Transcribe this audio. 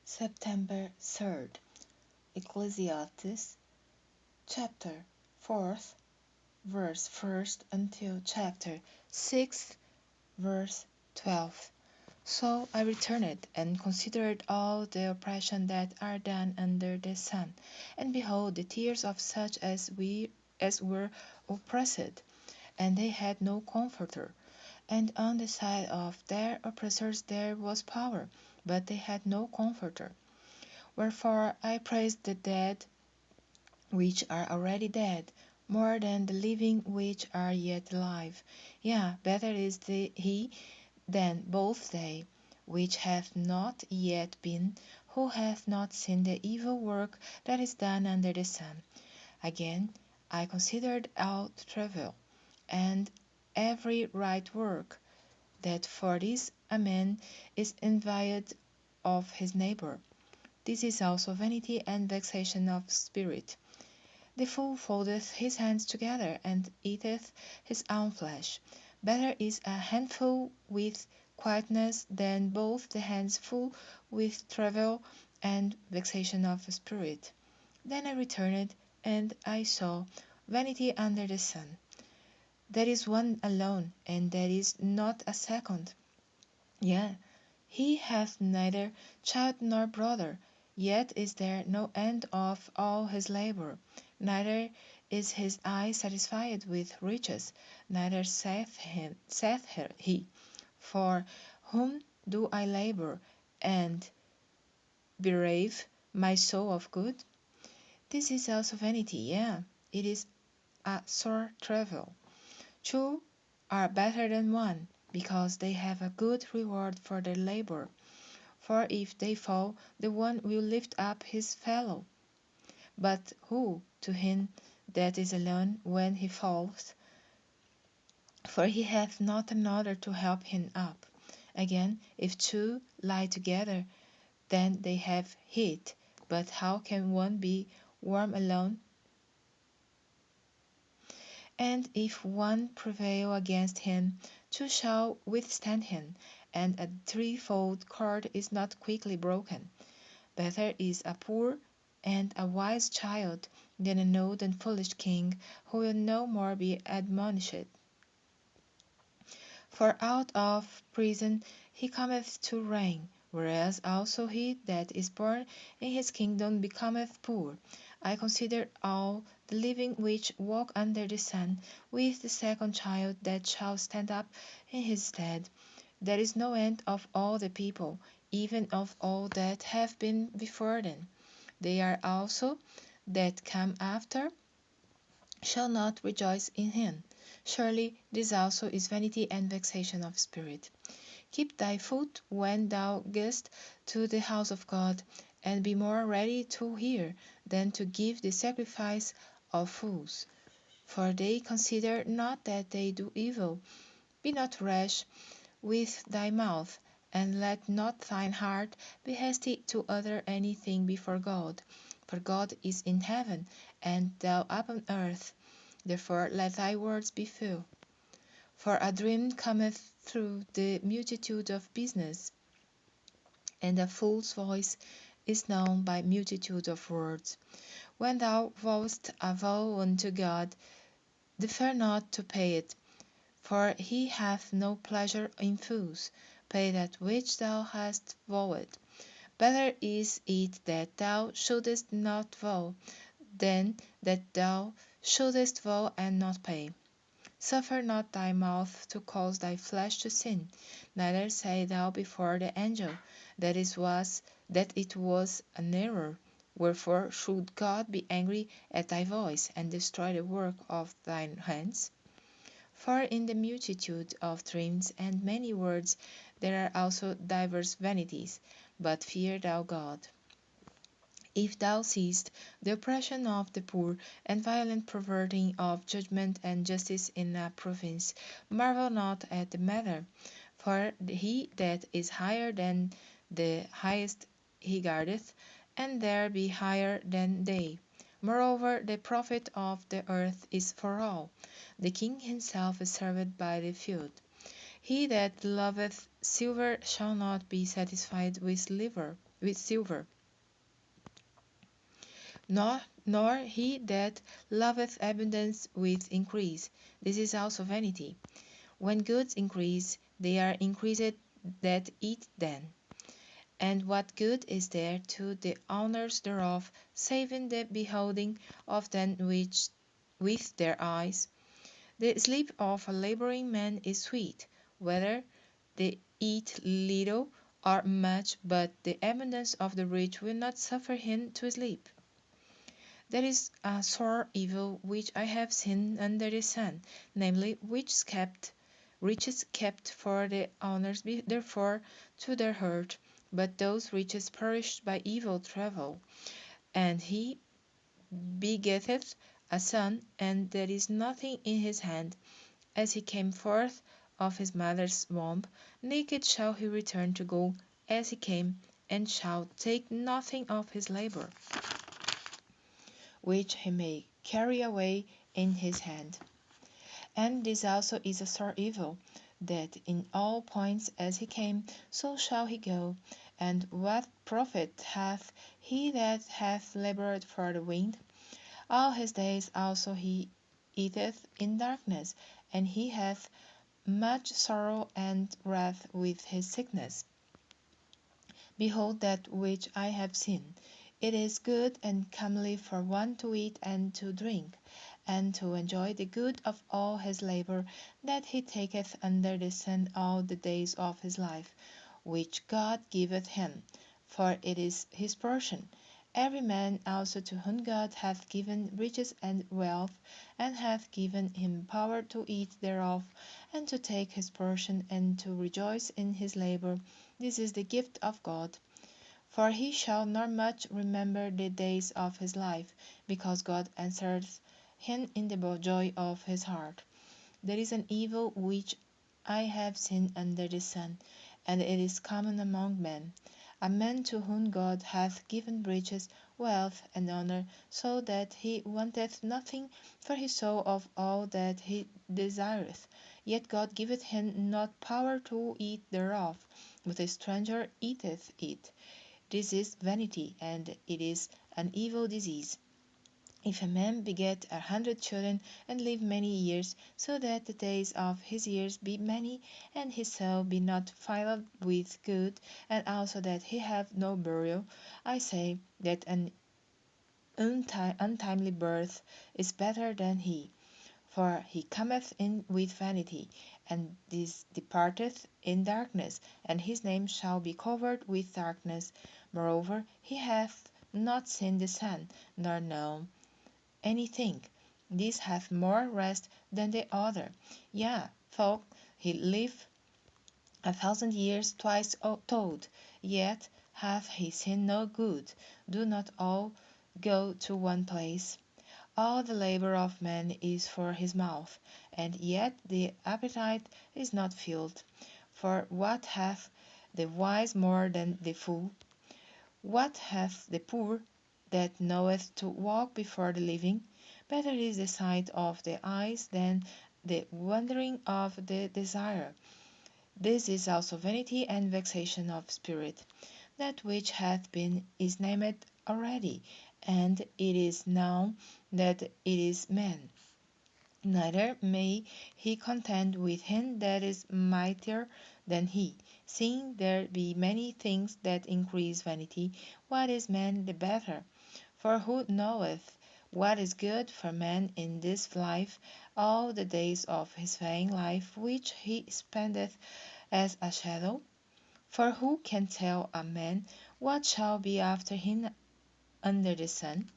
September 3rd, Ecclesiastes, chapter 4th, verse 1st until chapter 6th, verse 12. So I returned and considered all the oppression that are done under the sun, and behold, the tears of such as were oppressed, and they had no comforter. And on the side of their oppressors there was power, but they had no comforter. Wherefore I praise the dead which are already dead, more than the living which are yet alive. Yea, better is he than both they, which hath not yet been, who hath not seen the evil work that is done under the sun. Again, I considered all travail, and every right work, that for this a man is envied of his neighbor. This is also vanity and vexation of spirit. The fool foldeth his hands together, and eateth his own flesh. Better is a handful with quietness than both the hands full with travail and vexation of spirit. Then I returned, and I saw vanity under the sun. There is one alone, and there is not a second. Yea, he hath neither child nor brother, yet is there no end of all his labor. Neither is his eye satisfied with riches, neither saith he, For whom do I labor, and bereave my soul of good? This is also vanity, yea, it is a sore travail. Two are better than one, because they have a good reward for their labor. For if they fall, the one will lift up his fellow. But who to him that is alone when he falleth? For he hath not another to help him up. Again, if two lie together, then they have heat. But how can one be warm alone? And if one prevail against him, two shall withstand him, and a threefold cord is not quickly broken. Better is a poor and a wise child than an old and foolish king, who will no more be admonished. For out of prison he cometh to reign, whereas also he that is born in his kingdom becometh poor. I consider all the living which walk under the sun, with the second child that shall stand up in his stead. There is no end of all the people, even of all that have been before them. They are also that come after shall not rejoice in him. Surely this also is vanity and vexation of spirit. Keep thy foot when thou goest to the house of God, and be more ready to hear than to give the sacrifice of fools. For they consider not that they do evil. Be not rash with thy mouth, and let not thine heart be hasty to utter anything before God. For God is in heaven, and thou upon earth. Therefore let thy words be few. For a dream cometh through the multitude of business, and a fool's voice is known by multitude of words. When thou vowest a vow unto God, defer not to pay it, for he hath no pleasure in fools. Pay that which thou hast vowed. Better is it that thou shouldest not vow, than that thou shouldest vow and not pay. Suffer not thy mouth to cause thy flesh to sin, neither say thou before the angel that it was an error. Wherefore should God be angry at thy voice, and destroy the work of thine hands? For in the multitude of dreams and many words there are also divers vanities, but fear thou God. If thou seest the oppression of the poor, and violent perverting of judgment and justice in a province, marvel not at the matter, for he that is higher than the highest he guardeth, and there be higher than they. Moreover, the profit of the earth is for all. The king himself is served by the few. He that loveth silver shall not be satisfied with with silver, nor he that loveth abundance with increase. This is also vanity. When goods increase, they are increased that eat them. And what good is there to the owners thereof, saving the beholding of them which with their eyes? The sleep of a laboring man is sweet, whether they eat little or much, but the abundance of the rich will not suffer him to sleep. There is a sore evil which I have seen under the sun, namely, riches kept for the owners be therefore to their hurt, but those riches perished by evil travel. And he begetteth a son, and there is nothing in his hand. As he came forth of his mother's womb, naked shall he return to go as he came, and shall take nothing of his labor, which he may carry away in his hand. And this also is a sore evil, that in all points as he came, so shall he go. And what profit hath he that hath labored for the wind? All his days also he eateth in darkness, and he hath much sorrow and wrath with his sickness. Behold that which I have seen. It is good and comely for one to eat and to drink, and to enjoy the good of all his labor that he taketh under the sun all the days of his life, which God giveth him, for it is his portion. Every man also to whom God hath given riches and wealth, and hath given him power to eat thereof, and to take his portion, and to rejoice in his labor, this is the gift of God. For he shall not much remember the days of his life, because God answereth him in the joy of his heart. There is an evil which I have seen under the sun, and it is common among men, a man to whom God hath given riches, wealth, and honor, so that he wanteth nothing for his soul of all that he desireth. Yet God giveth him not power to eat thereof, but a stranger eateth it. This is vanity, and it is an evil disease. If a man beget 100 children, and live many years, so that the days of his years be many, and his soul be not filled with good, and also that he have no burial, I say that an untimely birth is better than he. For he cometh in with vanity, and this departeth in darkness, and his name shall be covered with darkness. Moreover, he hath not seen the sun, nor known anything. This hath more rest than the other. Yea, though he live 1,000 years twice told, yet hath he seen no good. Do not all go to one place? All the labor of man is for his mouth, and yet the appetite is not filled. For what hath the wise more than the fool? What hath the poor that knoweth to walk before the living? Better is the sight of the eyes than the wandering of the desire. This is also vanity and vexation of spirit. That which hath been is named already, and it is known that it is man. Neither may he contend with him that is mightier than he, seeing there be many things that increase vanity. What is man the better? For who knoweth what is good for man in this life, all the days of his vain life which he spendeth as a shadow? For who can tell a man what shall be after him under the sun?